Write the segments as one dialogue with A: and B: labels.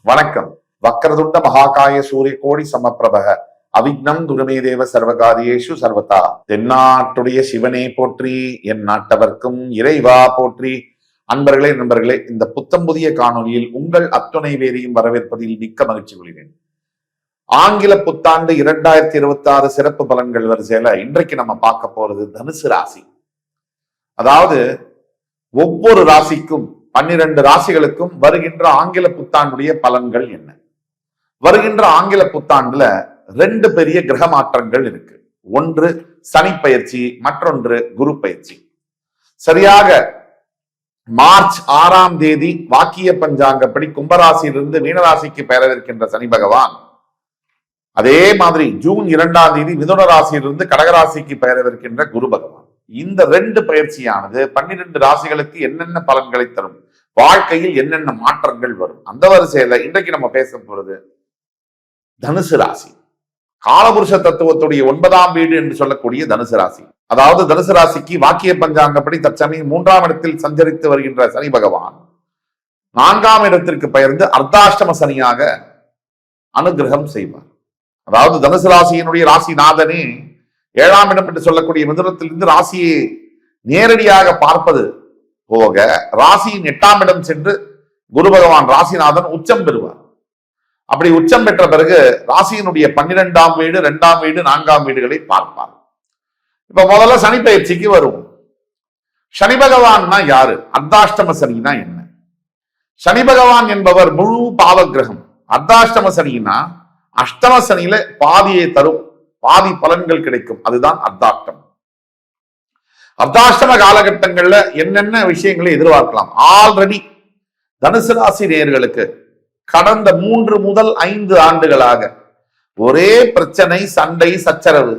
A: வணக்கம். வக்கரதுண்ட மகாகாய சூரிய கோடி சமப்பிரபக அவிக்னம் குருமே தேவ சர்வகாரியேஷு சர்வதா. தென்னாட்டுடைய சிவனே போற்றி, என் நாட்டவர்க்கும் இறைவா போற்றி. அன்பர்களே, நண்பர்களே, இந்த புத்தம் புதிய காணொலியில் உங்கள் அத்துணை பேரையும் வரவேற்பதில் மிக்க மகிழ்ச்சி கொள்கிறேன். ஆங்கில புத்தாண்டு 2026 சிறப்பு பலன்கள் வரிசையில இன்றைக்கு நம்ம பார்க்க போறது தனுசு ராசி. அதாவது ஒவ்வொரு ராசிக்கும் 12 ராசிகளுக்கும் வருகின்ற ஆங்கில புத்தாண்டுடைய பலன்கள் என்ன? வருகின்ற ஆங்கில புத்தாண்டுல 2 பெரிய கிரக மாற்றங்கள் இருக்கு. ஒன்று சனி பயிற்சி, மற்றொன்று குரு பயிற்சி. சரியாக மார்ச் 6ஆம் தேதி வாக்கிய பஞ்சாங்கப்படி கும்பராசியிலிருந்து மீனராசிக்கு பெயரவிருக்கின்ற சனி பகவான், அதே மாதிரி ஜூன் 2ஆம் தேதி மிதுன ராசியிலிருந்து கடகராசிக்கு பெயரவிருக்கின்ற குரு பகவான். இந்த 2 பயிற்சியானது 12 ராசிகளுக்கு என்னென்ன பலன்களை தரும், வாழ்க்கையில் என்னென்ன மாற்றங்கள் வரும், அந்த வரிசையில இன்றைக்கு நம்ம பேச போறது தனுசு ராசி. காலபுருஷ தத்துவத்துடைய 9ஆம் வீடு என்று சொல்லக்கூடிய தனுசு ராசி. அதாவது தனுசு ராசிக்கு வாக்கிய பஞ்சாங்கப்படி தற்சமயம் 3ஆம் இடத்தில் சஞ்சரித்து வருகின்ற சனி பகவான் 4ஆம் இடத்திற்கு பெயர்ந்து அர்த்தாஷ்டம சனியாக அனுகிரகம் செய்வார். அதாவது தனுசு ராசியினுடைய ராசிநாதனே 7ஆம் இடம் என்று சொல்லக்கூடிய மிதுனத்திலிருந்து ராசியை நேரடியாக பார்ப்பது போக ராசியின் 8ஆம் இடம் சென்று குரு பகவான் ராசிநாதன் உச்சம் பெறுவார். அப்படி உச்சம் பெற்ற பிறகு ராசியினுடைய 12ஆம் வீடு, 2ஆம் வீடு, 4ஆம் வீடுகளை பார்ப்பார். இப்ப முதல்ல சனி பயிற்சிக்கு வருவோம். சனி பகவான்னா யாரு? அர்த்தாஷ்டம சனினா என்ன? சனி பகவான் என்பவர் முழு பாவ கிரகம். அர்த்தாஷ்டம சனினா அஷ்டம சனியில பாதியை தரும், பாதி பலன்கள் கிடைக்கும். அதுதான் அர்த்தாஷ்டம். அர்த்தாஷ்டம காலகட்டங்கள்ல என்னென்ன விஷயங்களை எதிர்பார்க்கலாம்? ஆல்ரெடி தனுசு ராசி நேயர்களுக்கு கடந்த 3 முதல் 5 ஆண்டுகளாக ஒரே பிரச்சனை, சண்டை, சச்சரவு.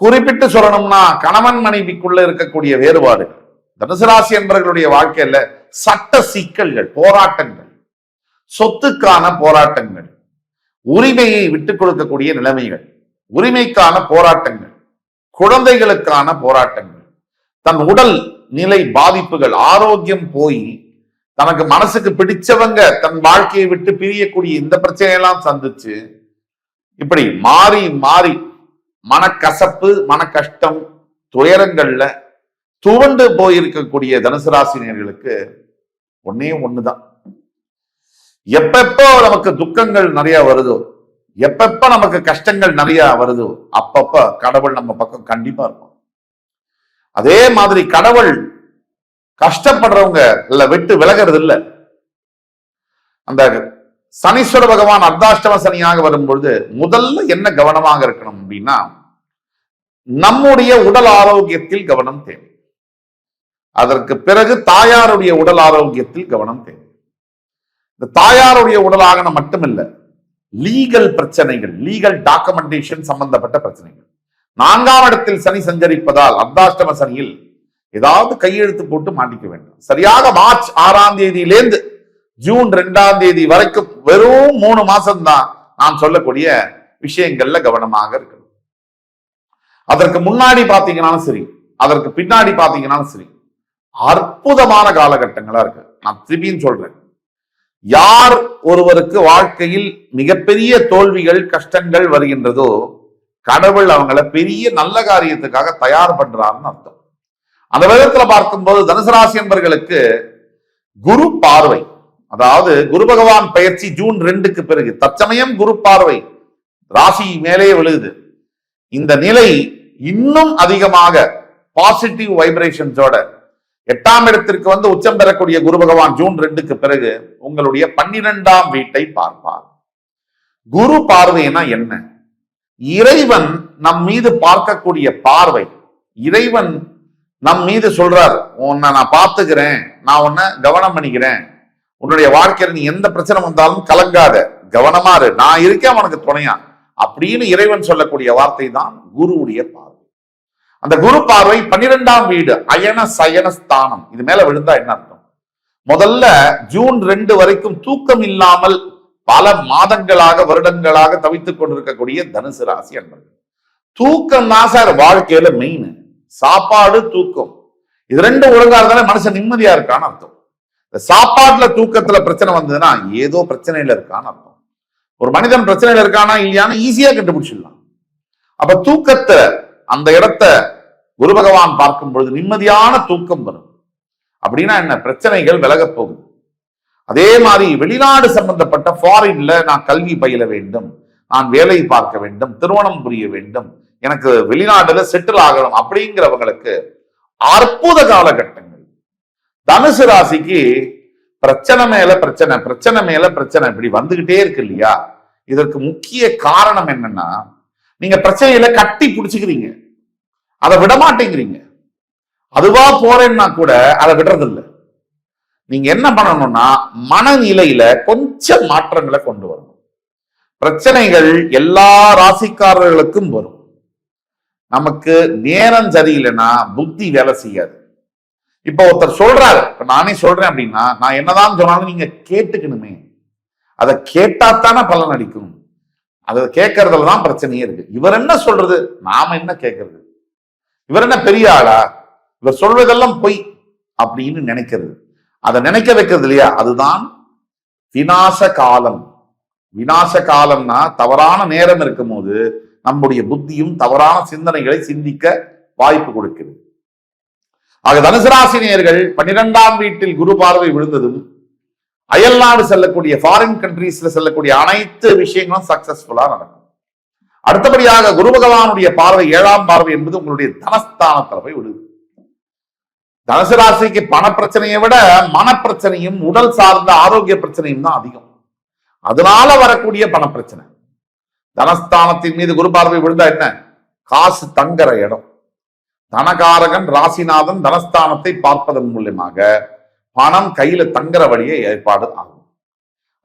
A: குறிப்பிட்டு சொல்லணும்னா கணவன் மனைவிக்குள்ள இருக்கக்கூடிய வேறுபாடு. தனுசு ராசி என்பவர்களுடைய வாழ்க்கையில சட்ட சிக்கல்கள், போராட்டங்கள், சொத்துக்கான போராட்டங்கள், உரிமையை விட்டுக் கொடுக்கக்கூடிய நிலைமைகள், உரிமைக்கான போராட்டங்கள், குழந்தைகளுக்கான போராட்டங்கள், தன் உடல் நிலை பாதிப்புகள், ஆரோக்கியம் போய் தனக்கு மனசுக்கு பிடிச்சவங்க தன் வாழ்க்கையை விட்டு பிரியக்கூடிய இந்த பிரச்சனையெல்லாம் சந்திச்சு இப்படி மாறி மாறி மனக்கசப்பு, மன கஷ்டம், துயரங்கள்ல துவண்டு போயிருக்கக்கூடிய தனுசு ராசினியர்களுக்கு ஒன்னே ஒண்ணுதான். எப்பப்போ நமக்கு துக்கங்கள் நிறைய வருதோ, எப்பப்ப நமக்கு கஷ்டங்கள் நிறைய வருதோ, அப்பப்ப கடவுள் நம்ம பக்கம் கண்டிப்பா இருக்கும். அதே மாதிரி கடவுள் கஷ்டப்படுறவங்க இல்ல விட்டு விலகிறது இல்ல. அந்த சனீஸ்வர பகவான் அர்த்தாஷ்டம சனியாக வரும்பொழுது முதல்ல என்ன கவனமாக இருக்கணும் அப்படின்னா, நம்முடைய உடல் ஆரோக்கியத்தில் கவனம் தேவை. அதற்கு பிறகு தாயாருடைய உடல் ஆரோக்கியத்தில் கவனம் தேவை. இந்த தாயாருடைய உடலாக மட்டுமில்ல, லீகல் பிரச்சனைகள், லீகல் டாக்குமெண்டேஷன் சம்பந்தப்பட்ட பிரச்சனைகள். 4ஆம் இடத்தில் சனி சஞ்சரிப்பதால் அர்த்தாஷ்டம சனியில் ஏதாவது கையெழுத்து போட்டு மாட்டிக்க வேண்டும். சரியாக மார்ச் 6ஆம் தேதியிலேருந்து ஜூன் 2ஆம் தேதி வரைக்கும் வெறும் 3 மாசம் தான் நான் சொல்லக்கூடிய விஷயங்கள்ல கவனமாக இருக்கணும். அதற்கு முன்னாடி பாத்தீங்கன்னாலும் சரி, அதற்கு பின்னாடி பாத்தீங்கன்னாலும் சரி, அற்புதமான காலகட்டங்களா இருக்கு. நான் திருப்பியும் சொல்றேன், யார் ஒருவருக்கு வாழ்க்கையில் மிகப்பெரிய தோல்விகள், கஷ்டங்கள் வருகின்றதோ கடவுள் அவங்களை பெரிய நல்ல காரியத்துக்காக தயார் பண்றாருன்னு அர்த்தம். அந்த விதத்துல பார்க்கும்போது தனுசு ராசி என்பவர்களுக்கு குரு பார்வை, அதாவது குரு பகவான் பயிற்சி ஜூன் 2க்கு பிறகு தற்சமயம் குரு பார்வை ராசி மேலே விழுகுது. இந்த நிலை இன்னும் அதிகமாக பாசிட்டிவ் வைப்ரேஷன்ஸோட 8ஆம் இடத்திற்கு வந்து உச்சம் பெறக்கூடிய குரு பகவான் ஜூன் 2க்கு பிறகு உங்களுடைய 12ஆம் வீட்டை பார்ப்பார். குரு பார்வைனா என்ன? இறைவன் நம் மீது பார்க்கக்கூடிய பார்வை. இறைவன் நம் மீது சொல்றார், உன்னை நான் பார்த்துக்கிறேன், நான் உன்னை கவனம் பண்ணிக்கிறேன், உன்னுடைய வாழ்க்கையில நீ எந்த பிரச்சனை வந்தாலும் கலங்காத, கவனமா இரு, நான் இருக்கேன் உனக்கு துணையா அப்படின்னு இறைவன் சொல்லக்கூடிய வார்த்தை தான் குருவுடைய பார்வை. அந்த குரு பார்வை 12ஆம் வீடு அயன சயன ஸ்தானம், இது மேல விழுந்தா என்ன அர்த்தம்? முதல்ல ஜூன் 2 வரைக்கும் தூக்கம் இல்லாமல் பல மாதங்களாக, வருடங்களாக தவித்துக் கொண்டிருக்கக்கூடிய தனுசு ராசி என்பது. தூக்கம் தான் சார் வாழ்க்கையில மெயின். சாப்பாடு, தூக்கம், இது 2 ஒழுங்கா இருந்தாலே மனுஷன் நிம்மதியா இருக்கான்னு அர்த்தம். சாப்பாட்டுல தூக்கத்துல பிரச்சனை வந்ததுன்னா ஏதோ பிரச்சனையில இருக்கான்னு அர்த்தம். ஒரு மனிதன் பிரச்சனையில இருக்கானா இல்லையான்னு ஈஸியா கண்டுபிடிச்சிடலாம். அப்ப தூக்கத்தை அந்த இடத்த குரு பகவான் பார்க்கும் பொழுது நிம்மதியான தூக்கம் வரும். அப்படின்னா என்ன, பிரச்சனைகள் விலக போகுது. அதே மாதிரி வெளிநாடு சம்பந்தப்பட்ட ஃபாரின்ல நான் கல்வி பயில வேண்டும், நான் வேலை பார்க்க வேண்டும், திருமணம் புரிய வேண்டும், எனக்கு வெளிநாடுல செட்டில் ஆகணும் அப்படிங்கிறவங்களுக்கு அற்புத காலகட்டங்கள். தனுசு ராசிக்கு பிரச்சனை மேல பிரச்சனை, பிரச்சனை மேல பிரச்சனை இப்படி வந்துகிட்டே இருக்கு இல்லையா? இதற்கு முக்கிய காரணம் என்னன்னா, நீங்க பிரச்சனையில கட்டி பிடிச்சுக்கிறீங்க, அதை விட மாட்டேங்கிறீங்க. அதுவா போறேன்னா கூட அதை விடுறதில்லை. நீங்க என்ன பண்ணணும்னா மனநிலையில கொஞ்சம் மாற்றங்களை கொண்டு வரணும். பிரச்சனைகள் எல்லா ராசிக்காரர்களுக்கும் வரும். நமக்கு நேரம் சரியில்லைன்னா புத்தி வேலை செய்யாது. இப்ப ஒருத்தர் சொல்றாரு, இப்ப நானே சொல்றேன் அப்படின்னா, நான் என்னதான் சொன்னாலும் நீங்க கேட்டுக்கணுமே. அதை கேட்டாத்தானே பலன் அடிக்கும். அதை கேட்கறதுலதான் பிரச்சனையே இருக்கு. இவர் என்ன சொல்றது, நாம என்ன கேட்கறது? இவர் என்ன பெரிய ஆளா, இவர் சொல்வதெல்லாம் பொய் அப்படின்னு நினைக்கிறது. அதை நினைக்க வைக்கிறது இல்லையா, அதுதான் விநாச காலம். விநாச காலம்னா தவறான நேரம் இருக்கும் போது நம்முடைய புத்தியும் தவறான சிந்தனைகளை சிந்திக்க வாய்ப்பு கொடுக்கிறது. ஆக தனுசு ராசி நேயர்கள் 12ஆம் வீட்டில் குரு பார்வை விழுந்ததும் அயல் நாடு செல்லக்கூடிய ஃபாரின் கண்ட்ரீஸ்ல செல்லக்கூடிய அனைத்து விஷயங்களும் சக்சஸ்ஃபுல்லா நடக்கும். அடுத்தபடியாக குரு பகவானுடைய பார்வை 7ஆம் பார்வை என்பது உங்களுடைய தனஸ்தானத்தில் போய் விழுது. தனுசு ராசிக்கு பண பிரச்சனையை விட மனப்பிரச்சனையும் உடல் சார்ந்த ஆரோக்கிய பிரச்சனையும் தான் அதிகம். அதனால வரக்கூடிய பண பிரச்சனை. தனஸ்தானத்தின் மீது குரு பார்வை விழுந்தா என்ன, காசு தங்குற இடம். தனகாரகன் ராசிநாதன் தனஸ்தானத்தை பார்ப்பதன் மூலமாக பணம் கையில தங்குற வழியை ஏற்பாடு ஆகும்.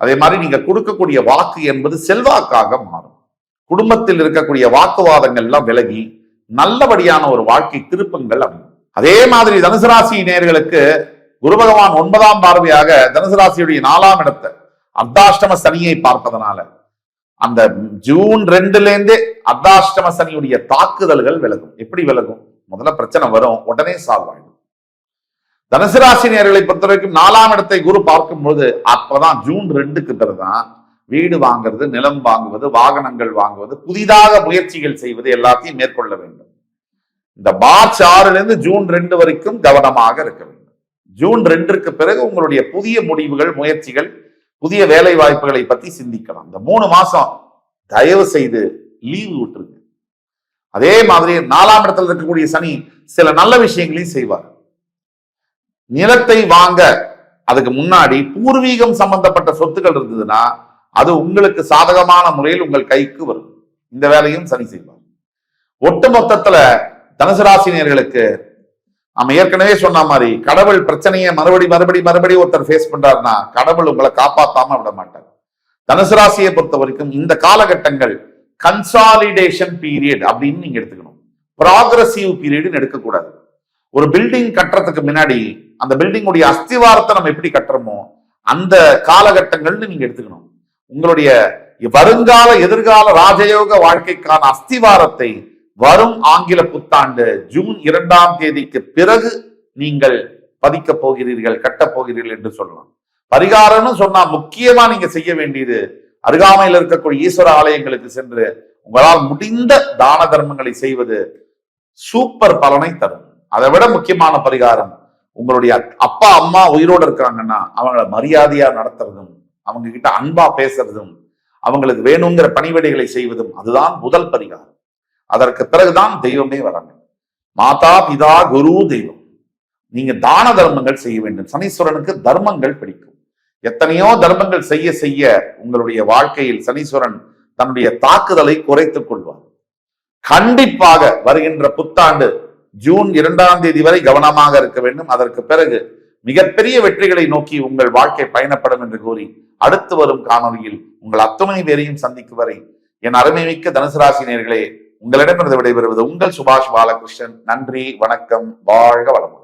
A: அதே மாதிரி நீங்க கொடுக்கக்கூடிய வாக்கு என்பது செல்வாக்காக மாறும். குடும்பத்தில் இருக்கக்கூடிய வாக்குவாதங்கள் எல்லாம் விலகி நல்லபடியான ஒரு வாழ்க்கை திருப்பங்கள் அமையும். அதே மாதிரி தனுசு ராசி நேயர்களுக்கு குரு பகவான் 9ஆம் பார்வையாக தனுசு ராசியுடைய 4ஆம் இடத்தை அர்த்தாஷ்டம சனியை பார்ப்பதனால அந்த ஜூன் 2 அர்த்தாஷ்டம சனியுடைய தாக்குதல்கள் விலகும். எப்படி விலகும்? முதல்ல பிரச்சனை வரும், உடனே சால்வ் ஆயிடும். தனுசு ராசி நேயர்களை பொறுத்த வரைக்கும் 4ஆம் இடத்தை குரு பார்க்கும்போது அப்பதான் ஜூன் 2க்கு பிறகுதான் வீடு வாங்குறது, நிலம் வாங்குவது, வாகனங்கள் வாங்குவது, புதிதாக முயற்சிகள் செய்வது எல்லாத்தையும் மேற்கொள்ள வேண்டும். இந்த மார்ச் 6 ஜூன் 2 வரைக்கும் கவனமாக இருக்க வேண்டும். ஜூன் 2க்கு பிறகு உங்களுடைய புதிய முடிவுகள், முயற்சிகள், புதிய வேலை வாய்ப்புகளை பத்தி சிந்திக்கலாம். இந்த 3 மாசம் தயவு செய்து லீவு விட்டுருங்க. அதே மாதிரி 4ஆம் இடத்துல இருக்கக்கூடிய சனி சில நல்ல விஷயங்களையும் செய்வார். நிலத்தை வாங்க அதுக்கு முன்னாடி பூர்வீகம் சம்பந்தப்பட்ட சொத்துக்கள் இருந்ததுன்னா அது உங்களுக்கு சாதகமான முறையில் உங்கள் கைக்கு வரும். இந்த வேலையும் சனி செய்வார். ஒட்டுமொத்தத்துல தனுசு ராசினியர்களுக்கு நம்ம ஏற்கனவே சொன்ன மாதிரி கடவுள் பிரச்சனையை மறுபடி ஒருத்தர் ஃபேஸ் பண்றாருன்னா கடவுள் உங்களை காப்பாத்தாம விட மாட்டார். தனுசு ராசியை பொறுத்த வரைக்கும் இந்த காலகட்டங்கள் கன்சாலிடேஷன் பீரியட் அப்படின்னு நீங்க எடுத்துக்கணும். ப்ராக்ரசிவ் பீரியட்னு எடுக்கக்கூடாது. ஒரு பில்டிங் கட்டுறதுக்கு முன்னாடி அந்த பில்டிங்குடைய அஸ்திவாரத்தை நம்ம எப்படி கட்டுறோமோ அந்த காலகட்டங்கள்னு நீங்க எடுத்துக்கணும். உங்களுடைய வருங்கால எதிர்கால ராஜயோக வாழ்க்கைக்கான அஸ்திவாரத்தை வரும் ஆங்கில புத்தாண்டு ஜூன் 2ஆம் தேதிக்கு பிறகு நீங்கள் பதிக்க போகிறீர்கள், கட்டப் போகிறீர்கள் என்று சொல்லலாம். பரிகாரம்னு சொன்னா முக்கியமா நீங்க செய்ய வேண்டியது அருகாமையில் இருக்கக்கூடிய ஈஸ்வர ஆலயங்களுக்கு சென்று உங்களால் முடிந்த தான தர்மங்களை செய்வது சூப்பர் பலனை தரும். அதை விட முக்கியமான பரிகாரம், உங்களுடைய அப்பா அம்மா உயிரோடு இருக்காங்கன்னா அவங்கள மரியாதையா நடத்துறதும், அவங்க கிட்ட அன்பா பேசுறதும், அவங்களுக்கு வேணுங்கிற பணிவிடைகளை செய்வதும் அதுதான் முதல் பரிகாரம். அதற்கு பிறகுதான் தெய்வமே வராங்க. மாதா பிதா குரு தெய்வம். நீங்க தான தர்மங்கள் செய்ய வேண்டும். சனீஸ்வரனுக்கு தர்மங்கள் பிடிக்கும். எத்தனையோ தர்மங்கள் செய்ய செய்ய உங்களுடைய வாழ்க்கையில் சனீஸ்வரன் தன்னுடைய தாக்குதலை குறைத்துக் கொள்வார். கண்டிப்பாக வருகின்ற புத்தாண்டு ஜூன் 2ஆம் தேதி வரை கவனமாக இருக்க வேண்டும். அதற்கு பிறகு மிகப்பெரிய வெற்றிகளை நோக்கி உங்கள் வாழ்க்கை பயணப்படும் என்று கூறி அடுத்து வரும் காணொலியில் உங்கள் அத்துணை பேரையும் சந்திக்கும் வரை என் அருமைமிக்க தனுசு ராசி நேயர்களே, உங்களிடமிருந்து விடைபெறுவது உங்கள் சுபாஷ் பாலகிருஷ்ணன். நன்றி, வணக்கம், வாழ்க வளமுடன்.